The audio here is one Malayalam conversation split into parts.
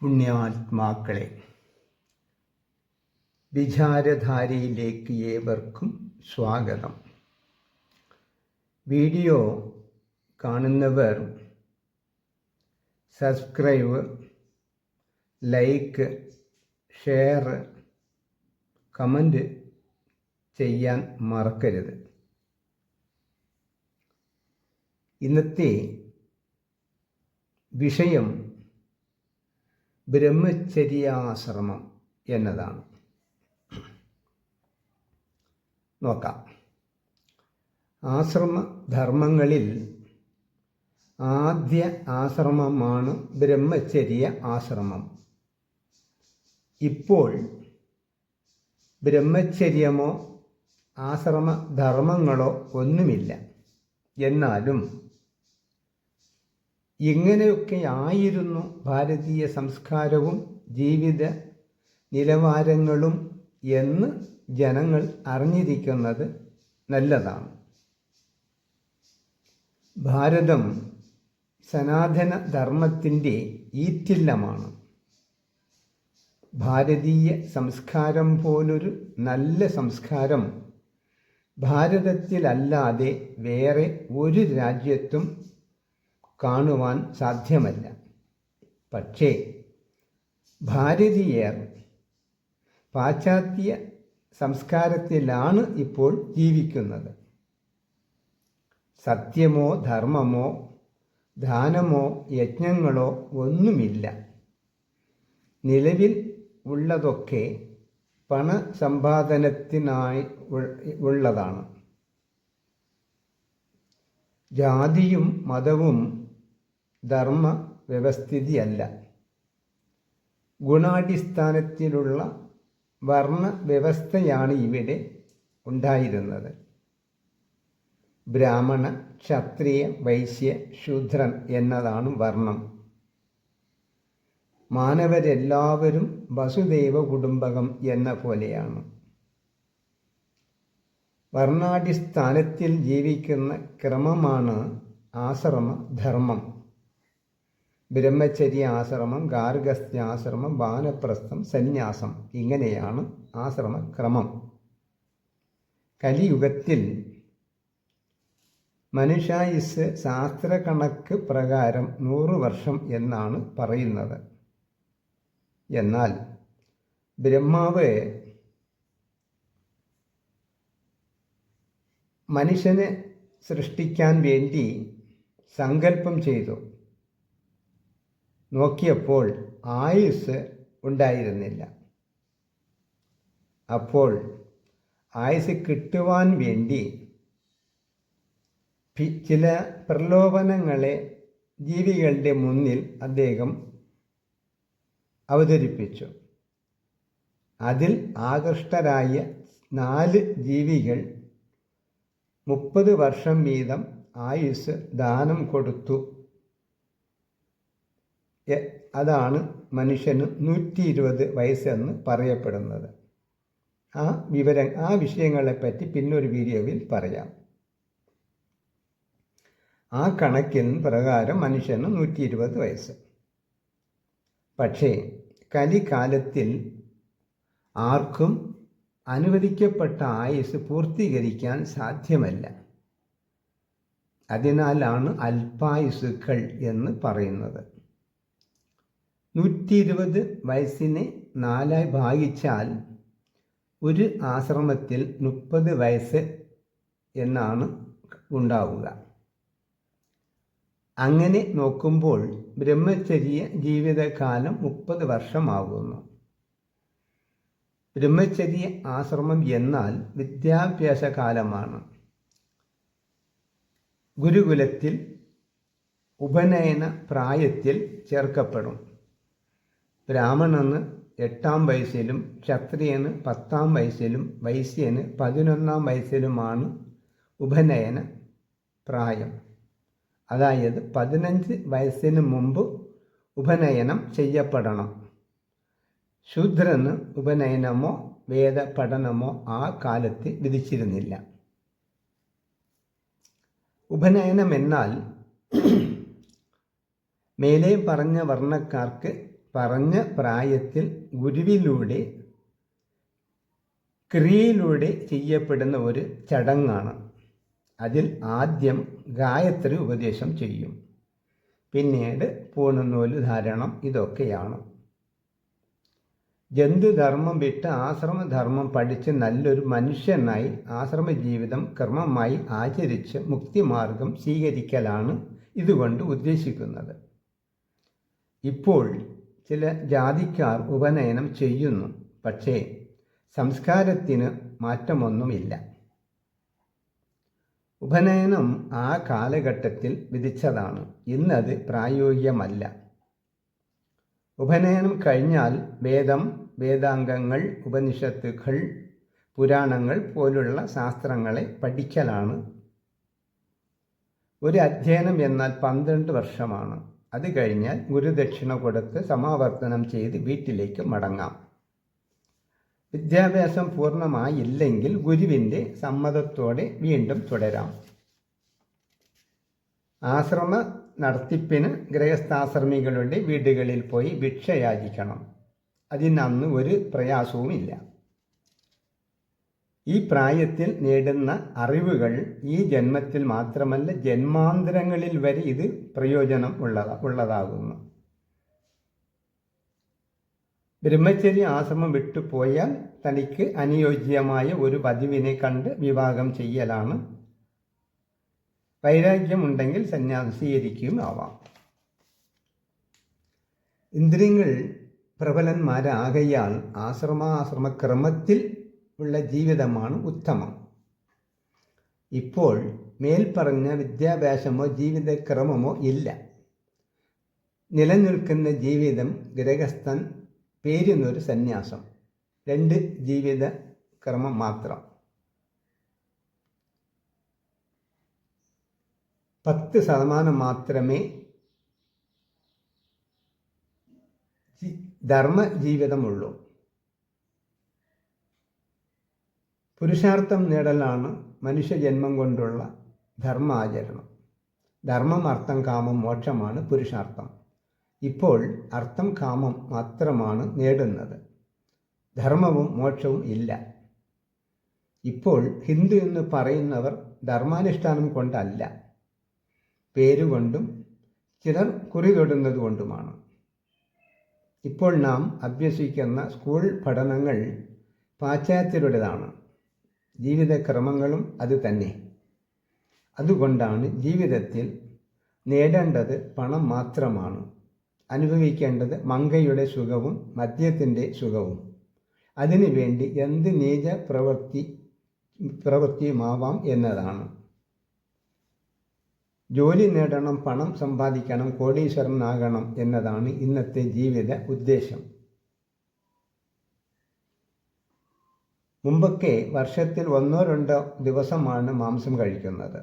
പുണ്യാത്മാക്കളെ, വിചാരധാരയിലേക്ക് ഏവർക്കും സ്വാഗതം. വീഡിയോ കാണുന്നവർ സബ്സ്ക്രൈബ്, ലൈക്ക്, ഷെയർ, കമൻറ്റ് ചെയ്യാൻ മറക്കരുത്. ഇന്നത്തെ വിഷയം ബ്രഹ്മചര്യാശ്രമം എന്നതാണ്. നോക്കാം. ആശ്രമധർമ്മങ്ങളിൽ ആദ്യ ആശ്രമമാണ് ബ്രഹ്മചര്യ ആശ്രമം. ഇപ്പോൾ ബ്രഹ്മചര്യമോ ആശ്രമധർമ്മങ്ങളോ ഒന്നുമില്ല. എന്നാലും ഇങ്ങനെയൊക്കെ ആയിരുന്നു ഭാരതീയ സംസ്കാരവും ജീവിത നിലവാരങ്ങളും എന്ന് ജനങ്ങൾ അറിഞ്ഞിരിക്കുന്നത് നല്ലതാണ്. ഭാരതം സനാതന ധർമ്മത്തിൻ്റെ ഈറ്റില്ലമാണ്. ഭാരതീയ സംസ്കാരം പോലൊരു നല്ല സംസ്കാരം ഭാരതത്തിലല്ലാതെ വേറെ ഒരു രാജ്യത്തും കാണുവാൻ സാധ്യമല്ല. പക്ഷേ ഭാരതീയർ പാശ്ചാത്യ സംസ്കാരത്തിലാണ് ഇപ്പോൾ ജീവിക്കുന്നത്. സത്യമോ ധർമ്മമോ ദാനമോ യജ്ഞങ്ങളോ ഒന്നുമില്ല. നിലവിൽ ഉള്ളതൊക്കെ പണസമ്പാദനത്തിനായി ഉള്ളതാണ്. ജാതിയും മതവും ധർമ്മ വ്യവസ്ഥിതിയല്ല. ഗുണാടിസ്ഥാനത്തിലുള്ള വർണ്ണ വ്യവസ്ഥയാണ് ഇവിടെ ഉണ്ടായിരുന്നത്. ബ്രാഹ്മണ, ക്ഷത്രിയ, വൈശ്യ, ശൂദ്രൻ എന്നതാണ് വർണ്ണം. മാനവരെല്ലാവരും വസുദൈവ കുടുംബകം എന്ന പോലെയാണ്. വർണ്ണാടിസ്ഥാനത്തിൽ ജീവിക്കുന്ന ക്രമമാണ് ആശ്രമധർമ്മം. ബ്രഹ്മചര്യ ആശ്രമം, ഗാർഹസ്ഥ്യാശ്രമം, വാനപ്രസ്ഥം, സന്യാസം, ഇങ്ങനെയാണ് ആശ്രമക്രമം. കലിയുഗത്തിൽ മനുഷ്യായുസ്സ് ശാസ്ത്രകണക്ക് പ്രകാരം 100 വർഷം എന്നാണ് പറയുന്നത്. എന്നാൽ ബ്രഹ്മാവ് മനുഷ്യനെ സൃഷ്ടിക്കാൻ വേണ്ടി സങ്കല്പം ചെയ്തു. നോക്കിയപ്പോൾ ആയുസ് ഉണ്ടായിരുന്നില്ല. അപ്പോൾ ആയുസ് കിട്ടുവാൻ വേണ്ടി ചില പ്രലോഭനങ്ങളെ ജീവികളുടെ മുന്നിൽ അദ്ദേഹം അവതരിപ്പിച്ചു. അതിൽ ആകൃഷ്ടരായ 4 ജീവികൾ 30 വർഷം വീതം ആയുസ് ദാനം കൊടുത്തു. അതാണ് മനുഷ്യന് 120 വയസ്സെന്ന് പറയപ്പെടുന്നത്. ആ വിഷയങ്ങളെപ്പറ്റി പിന്നൊരു വീഡിയോയിൽ പറയാം. ആ കണക്കിൻ പ്രകാരം മനുഷ്യന് 120 വയസ്സ്. പക്ഷേ കലികാലത്തിൽ ആർക്കും അനുവദിക്കപ്പെട്ട ആയുസ് പൂർത്തീകരിക്കാൻ സാധ്യമല്ല. അതിനാലാണ് അല്പായുസുക്കൾ എന്ന് പറയുന്നത്. 120 വയസ്സിനെ 4 ഭാഗിച്ചാൽ ഒരു ആശ്രമത്തിൽ 30 വയസ്സ് എന്നാണ് ഉണ്ടാവുക. അങ്ങനെ നോക്കുമ്പോൾ ബ്രഹ്മചര്യ ജീവിതകാലം 30 വർഷമാകുന്നു. ബ്രഹ്മചര്യ ആശ്രമം എന്നാൽ വിദ്യാഭ്യാസ കാലമാണ്. ഗുരുകുലത്തിൽ ഉപനയന പ്രായത്തിൽ ചേർക്കപ്പെടും. ബ്രാഹ്മണന് 8-ാം വയസ്സിലും ക്ഷത്രിയന് 10-ാം വയസ്സിലും വൈശ്യന് 11-ാം വയസ്സിലുമാണ് ഉപനയന പ്രായം. അതായത് 15 വയസ്സിന് മുമ്പ് ഉപനയനം ചെയ്യപ്പെടണം. ശൂദ്രന് ഉപനയനമോ വേദ പഠനമോ ആ കാലത്ത് വിധിച്ചിരുന്നില്ല. ഉപനയനം എന്നാൽ മേലെ പറഞ്ഞ വർണ്ണക്കാർക്ക് പറഞ്ഞ പ്രായത്തിൽ ഗുരുവിലൂടെ ക്രിയയിലൂടെ ചെയ്യപ്പെടുന്ന ഒരു ചടങ്ങാണ്. അതിൽ ആദ്യം ഗായത്രി ഉപദേശം ചെയ്യും, പിന്നീട് പൂണുനൂല് ധാരണം. ഇതൊക്കെയാണ്. ജന്തുധർമ്മം വിട്ട് ആശ്രമധർമ്മം പഠിച്ച് നല്ലൊരു മനുഷ്യനായി ആശ്രമ ജീവിതം ക്രമമായി ആചരിച്ച് മുക്തിമാർഗം സ്വീകരിക്കലാണ് ഇതുകൊണ്ട് ഉദ്ദേശിക്കുന്നത്. ഇപ്പോൾ ചില ജാതിക്കാർ ഉപനയനം ചെയ്യുന്നു, പക്ഷേ സംസ്കാരത്തിന് മാറ്റമൊന്നുമില്ല. ഉപനയനം ആ കാലഘട്ടത്തിൽ വിധിച്ചതാണ്, ഇന്നത് പ്രായോഗികമല്ല. ഉപനയനം കഴിഞ്ഞാൽ വേദം, വേദാംഗങ്ങൾ, ഉപനിഷത്തുകൾ, പുരാണങ്ങൾ പോലുള്ള ശാസ്ത്രങ്ങളെ പഠിക്കലാണ്. ഒരു അധ്യയനം എന്നാൽ 12 വർഷമാണ്. അത് കഴിഞ്ഞാൽ ഗുരുദക്ഷിണ കൊടുത്ത് സമാവർത്തനം ചെയ്ത് വീട്ടിലേക്ക് മടങ്ങാം. വിദ്യാഭ്യാസം പൂർണ്ണമായില്ലെങ്കിൽ ഗുരുവിൻ്റെ സമ്മതത്തോടെ വീണ്ടും തുടരാം. ആശ്രമ നടത്തിപ്പിന് ഗൃഹസ്ഥാശ്രമികളുടെ വീടുകളിൽ പോയി ഭിക്ഷയാചിക്കണം. അതിനന്ന് ഒരു പ്രയാസവുമില്ല. ഈ പ്രായത്തിൽ നേടുന്ന അറിവുകൾ ഈ ജന്മത്തിൽ മാത്രമല്ല ജന്മാന്തരങ്ങളിൽ വരെ ഇത് പ്രയോജനം ഉള്ളതാകുന്നു. ബ്രഹ്മചര്യ ആശ്രമം വിട്ടുപോയാൽ തനിക്ക് അനുയോജ്യമായ ഒരു വധുവിനെ കണ്ട് വിവാഹം ചെയ്യലാണ്. വൈരാഗ്യമുണ്ടെങ്കിൽ സന്യാസം സ്വീകരിക്കുകയും ആവാം. ഇന്ദ്രിയങ്ങൾ പ്രബലന്മാരാകയാൽ ആശ്രമക്രമത്തിൽ ഉള്ള ജീവിതമാണ് ഉത്തമം. ഇപ്പോൾ മേൽപ്പറഞ്ഞ വിദ്യാഭ്യാസമോ ജീവിതക്രമമോ ഇല്ല. നിലനിൽക്കുന്ന ജീവിതം ഗൃഹസ്ഥൻ, പേരിനൊരു സന്യാസം, 2 ജീവിത ക്രമം മാത്രം. 10% മാത്രമേ ധർമ്മ ജീവിതമുള്ളൂ. പുരുഷാർത്ഥം നേടലാണ് മനുഷ്യജന്മം കൊണ്ടുള്ള ധർമാചരണം. ധർമ്മം, അർത്ഥം, കാമം, മോക്ഷമാണ് പുരുഷാർത്ഥം. ഇപ്പോൾ അർത്ഥം, കാമം മാത്രമാണ് നേടുന്നത്. ധർമ്മവും മോക്ഷവും ഇല്ല. ഇപ്പോൾ ഹിന്ദു എന്ന് പറയുന്നവർ ധർമാനുഷ്ഠാനം കൊണ്ടല്ല, പേരുകൊണ്ടും ചിലർ കുറി തൊടുന്നത് കൊണ്ടുമാണ്. ഇപ്പോൾ നാം അഭ്യസിക്കുന്ന സ്കൂൾ പഠനങ്ങൾ പാശ്ചാത്യരുടേതാണ്. ജീവിതക്രമങ്ങളും അത് തന്നെ. അതുകൊണ്ടാണ് ജീവിതത്തിൽ നേടേണ്ടത് പണം മാത്രമാണ്, അനുഭവിക്കേണ്ടത് മങ്കയുടെ സുഖവും മദ്യത്തിൻ്റെ സുഖവും. അതിനുവേണ്ടി എന്ത് നീച പ്രവൃത്തിയുമാവാം എന്നതാണ്. ജോലി നേടണം, പണം സമ്പാദിക്കണം, കോടീശ്വരനാകണം എന്നതാണ് ഇന്നത്തെ ജീവിത ഉദ്ദേശം. മുമ്പൊക്കെ വർഷത്തിൽ 1-2 ദിവസമാണ് മാംസം കഴിക്കുന്നത്.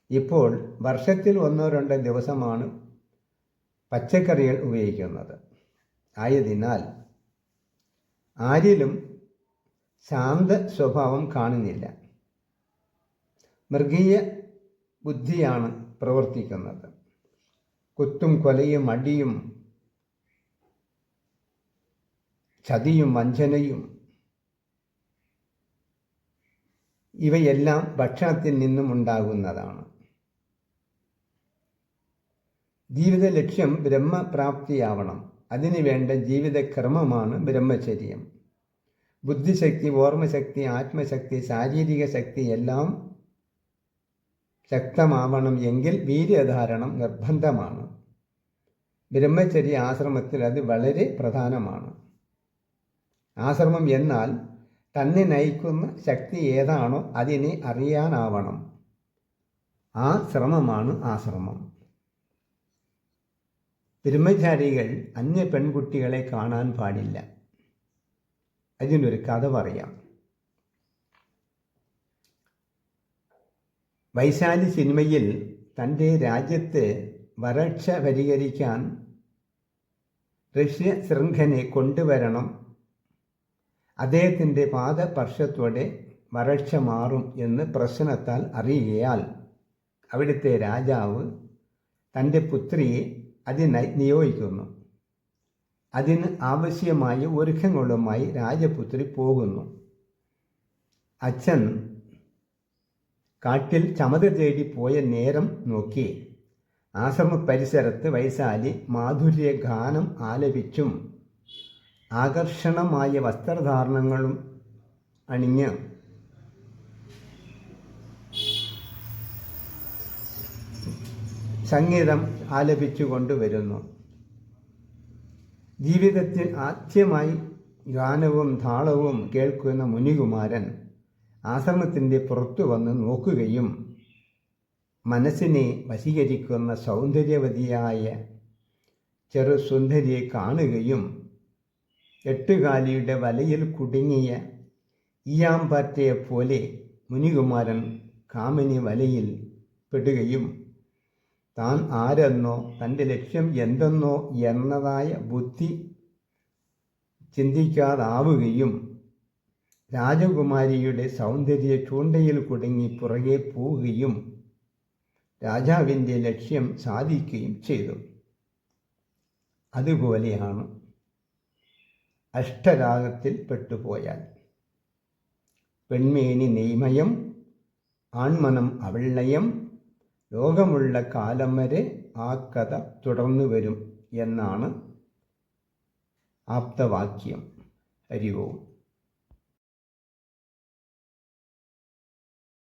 ഇപ്പോൾ വർഷത്തിൽ 1-2 ദിവസമാണ് പച്ചക്കറികൾ ഉപയോഗിക്കുന്നത്. ആയതിനാൽ ആരിലും ശാന്ത സ്വഭാവം കാണുന്നില്ല. മൃഗീയ ബുദ്ധിയാണ് പ്രവർത്തിക്കുന്നത്. കുത്തും കൊലയും അടിയും ചതിയും വഞ്ചനയും ഇവയെല്ലാം ഭക്ഷണത്തിൽ നിന്നും ഉണ്ടാകുന്നതാണ്. ജീവിത ലക്ഷ്യം ബ്രഹ്മപ്രാപ്തിയാവണം. അതിനുവേണ്ട ജീവിതക്രമമാണ് ബ്രഹ്മചര്യം. ബുദ്ധിശക്തി, ഓർമ്മശക്തി, ആത്മശക്തി, ശാരീരിക ശക്തി എല്ലാം ശക്തമാവണം എങ്കിൽ വീര്യധാരണം നിർബന്ധമാണ്. ബ്രഹ്മചര്യ ആശ്രമത്തിൽ അത് വളരെ പ്രധാനമാണ്. ആശ്രമം എന്നാൽ തന്നെ നയിക്കുന്ന ശക്തി ഏതാണോ അതിനെ അറിയാനാവണം. ആ ശ്രമമാണ് ആശ്രമം. ബ്രഹ്മചാരികൾ അന്യ പെൺകുട്ടികളെ കാണാൻ പാടില്ല. അതിനൊരു കഥ പറയാം. വൈശാലി സിനിമയിൽ തൻ്റെ രാജ്യത്ത് വരൾച്ച പരിഹരിക്കാൻ ഋഷ്യശൃംഖനെ കൊണ്ടുവരണം, അദ്ദേഹത്തിൻ്റെ പാദസ്പർശത്തോടെ വരൾച്ച മാറും എന്ന് പ്രശ്നത്താൽ അറിയുകയാൽ അവിടുത്തെ രാജാവ് തൻ്റെ പുത്രിയെ അതിനായി നിയോഗിക്കുന്നു. അതിന് ആവശ്യമായ ഒരുക്കങ്ങളുമായി രാജപുത്രി പോകുന്നു. അച്ഛൻ കാട്ടിൽ ചമത തേടി പോയ നേരം നോക്കി ആശ്രമ പരിസരത്ത് വൈശാലി മാധുര്യ ഗാനം ആലപിച്ചും ആകർഷണമായ വസ്ത്രധാരണങ്ങളും അണിഞ്ഞ് സംഗീതം ആലപിച്ചു കൊണ്ടുവരുന്നു. ജീവിതത്തിൽ ആദ്യമായി ഗാനവും താളവും കേൾക്കുന്ന മുനികുമാരൻ ആശ്രമത്തിൻ്റെ പുറത്തു വന്ന് നോക്കുകയും മനസ്സിനെ വശീകരിക്കുന്ന സൗന്ദര്യവതിയായ ചെറുസുന്ദരിയെ കാണുകയും എട്ടുകാലിയുടെ വലയിൽ കുടുങ്ങിയ ഈയാമ്പാറ്റയെപ്പോലെ മുനികുമാരൻ കാമിനി വലയിൽ പെടുകയും താൻ ആരെന്നോ തൻ്റെ ലക്ഷ്യം എന്തെന്നോ എന്നതായ ബുദ്ധി ചിന്തിക്കാതാവുകയും രാജകുമാരിയുടെ സൗന്ദര്യ ചൂണ്ടയിൽ കുടുങ്ങി പുറകെ പോവുകയും രാജാവിൻ്റെ ലക്ഷ്യം സാധിക്കുകയും ചെയ്തു. അതുപോലെയാണ് അഷ്ടരാഗത്തിൽ പെട്ടുപോയാൽ. പെൺമേനി നെയ്മയം, ആൺമനം അവൾനയം, ലോകമുള്ള കാലം വരെ ആ കഥ തുടർന്നു വരും എന്നാണ് ആപ്തവാക്യം. ഹരി ഓം.